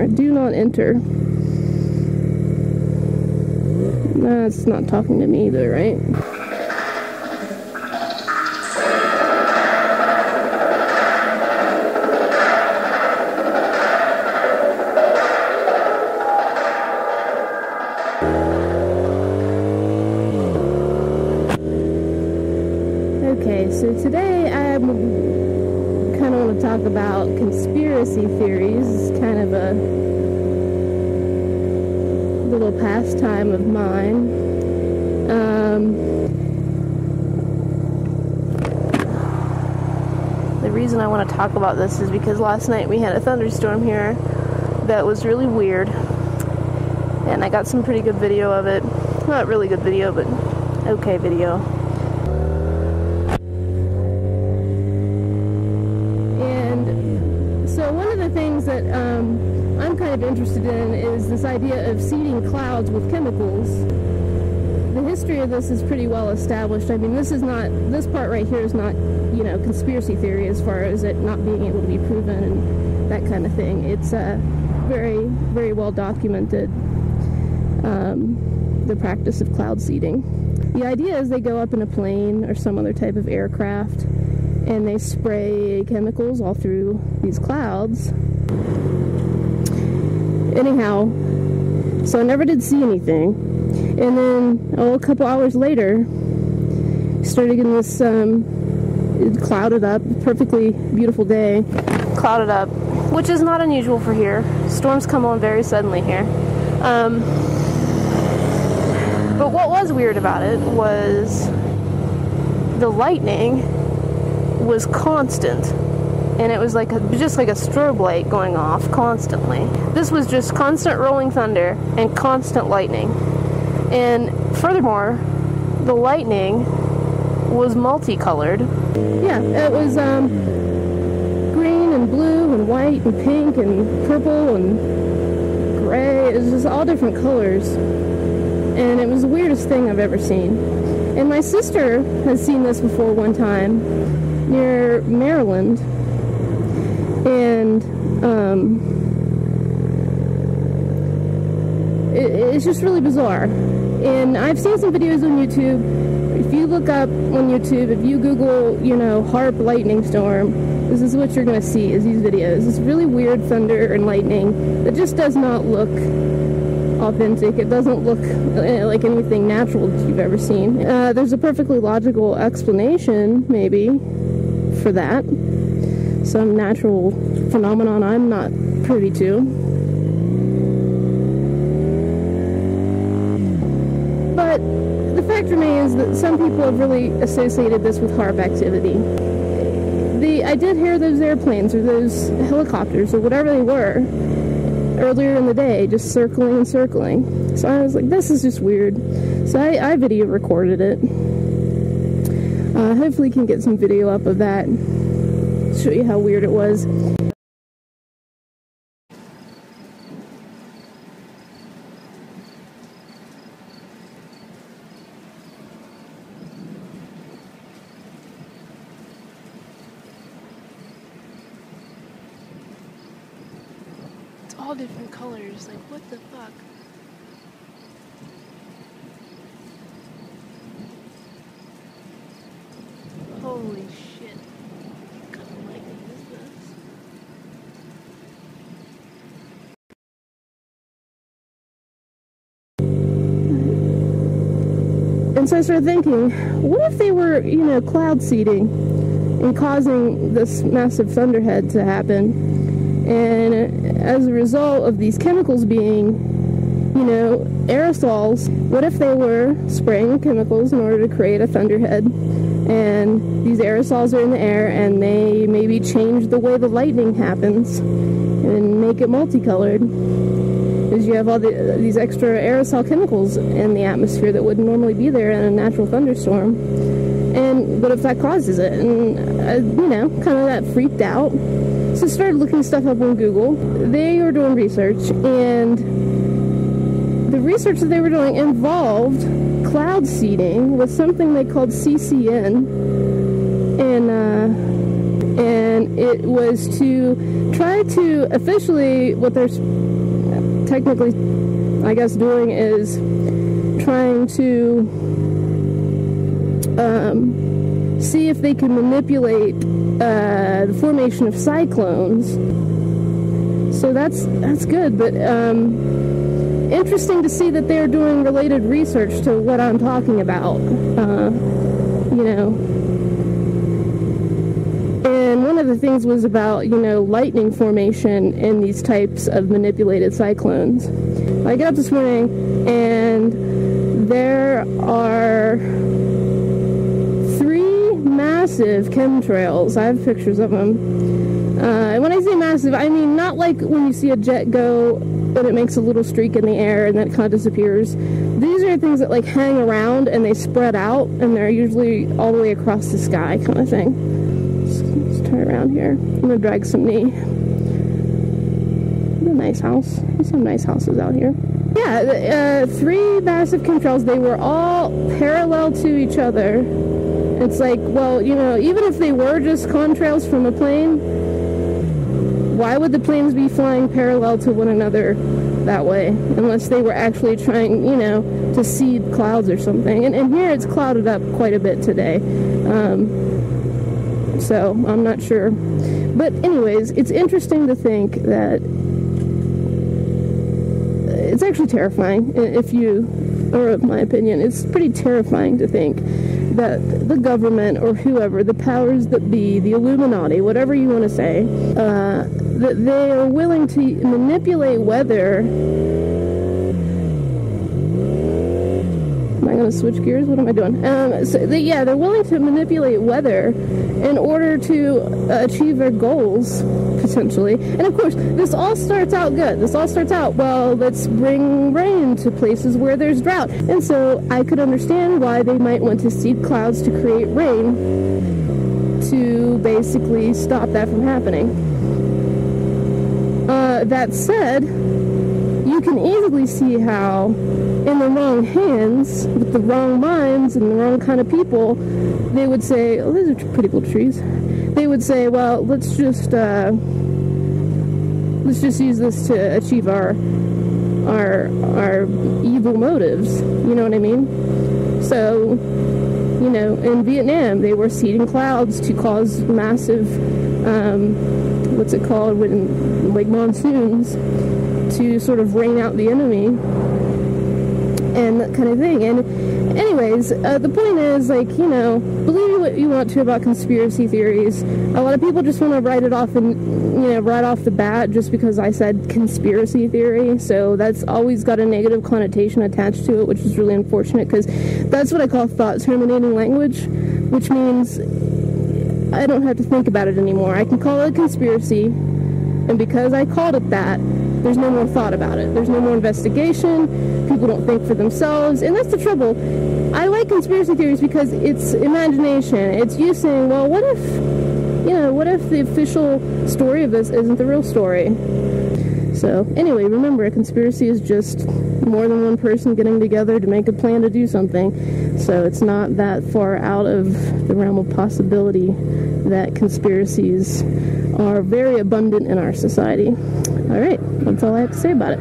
camera. Do not enter. That's not talking to me either, right? Okay, so today I kind of want to talk about conspiracy theories. It's kind of a little pastime of mine. The reason I want to talk about this is because last night we had a thunderstorm here that was really weird, and I got some pretty good video of it. Not really good video, but okay video. And so one of the things that I'm kind of interested in is this idea of seeding clouds with chemicals. The history of this is pretty well established. I mean, this part right here is not, you know, conspiracy theory as far as it not being able to be proven and that kind of thing. It's very, very well documented, the practice of cloud seeding. The idea is they go up in a plane or some other type of aircraft and they spray chemicals all through these clouds. Anyhow, so I never did see anything. And then, a couple hours later, started getting this clouded up, perfectly beautiful day, clouded up, which is not unusual for here. Storms come on very suddenly here. But what was weird about it was the lightning was constant. And it was like just like a strobe light going off constantly. This was just constant rolling thunder and constant lightning. And furthermore, the lightning was multicolored. Yeah, it was green and blue and white and pink and purple and gray. It was just all different colors. And it was the weirdest thing I've ever seen. And my sister has seen this before one time near Maryland. And it's just really bizarre. And I've seen some videos on YouTube. If you look up on YouTube, if you Google, you know, HAARP lightning storm, this is what you're going to see, is these videos. It's really weird thunder and lightning that just does not look authentic. It doesn't look like anything natural that you've ever seen. There's a perfectly logical explanation, maybe, for that. Some natural phenomenon I'm not privy to. But the fact remains that some people have really associated this with HAARP activity. I did hear those airplanes or those helicopters or whatever they were earlier in the day just circling and circling. So I was like, this is just weird. So I video recorded it. Hopefully can get some video up of that. Show you how weird it was. It's all different colors, like what the fuck? Holy shit. What kind of lightning is this? And so I started thinking, what if they were, you know, cloud seeding and causing this massive thunderhead to happen? And as a result of these chemicals being, you know, aerosols, what if they were spraying chemicals in order to create a thunderhead? And these aerosols are in the air and they maybe change the way the lightning happens and make it multicolored. Because you have all these extra aerosol chemicals in the atmosphere that wouldn't normally be there in a natural thunderstorm. And what if that causes it? And, you know, kind of that freaked out. So I started looking stuff up on Google. They were doing research, and the research that they were doing involved cloud seeding with something they called CCN, and it was to try to officially, what they're technically, I guess, doing is trying to see if they can manipulate the formation of cyclones. So that's good, but interesting to see that they're doing related research to what I'm talking about. You know, and one of the things was about, you know, lightning formation in these types of manipulated cyclones. I got up this morning and there are 3 massive chemtrails. I have pictures of them. And when I say massive, I mean not like when you see a jet go and it makes a little streak in the air and then it kind of disappears. These are things that like hang around and they spread out, and they're usually all the way across the sky kind of thing. Let's turn around here. I'm gonna drag some knee. What a nice house. There's some nice houses out here. Yeah, 3 massive chemtrails. They were all parallel to each other. It's like, well, you know, even if they were just contrails from a plane, why would the planes be flying parallel to one another that way? Unless they were actually trying, you know, to seed clouds or something. And here it's clouded up quite a bit today. So I'm not sure. But anyways, it's interesting to think that it's actually terrifying, if you are of my opinion. It's pretty terrifying to think that the government or whoever, the powers that be, the Illuminati, whatever you want to say, that they are willing to manipulate weather. Am I going to switch gears? What am I doing? They're willing to manipulate weather in order to achieve their goals, potentially. And of course, this all starts out good. This all starts out, well, let's bring rain to places where there's drought. And so I could understand why they might want to seed clouds to create rain to basically stop that from happening. That said, you can easily see how in the wrong hands, with the wrong minds and the wrong kind of people, they would say, oh, those are pretty cool trees. They would say, well, let's just use this to achieve our evil motives. You know what I mean? So, you know, in Vietnam, they were seeding clouds to cause massive, what's it called, when, like monsoons, to sort of rain out the enemy and that kind of thing. And anyways, the point is, like, you know, believe what you want to about conspiracy theories. A lot of people just want to write it off, and, you know, right off the bat, just because I said conspiracy theory. So that's always got a negative connotation attached to it, which is really unfortunate, because that's what I call thought-terminating language, which means I don't have to think about it anymore. I can call it a conspiracy, and because I called it that, there's no more thought about it. There's no more investigation. People don't think for themselves, and that's the trouble. I like conspiracy theories because it's imagination. It's you saying, well, what if, you know, what if the official story of this isn't the real story? So anyway, remember, a conspiracy is just more than one person getting together to make a plan to do something. So it's not that far out of the realm of possibility that conspiracies are very abundant in our society. All right, that's all I have to say about it.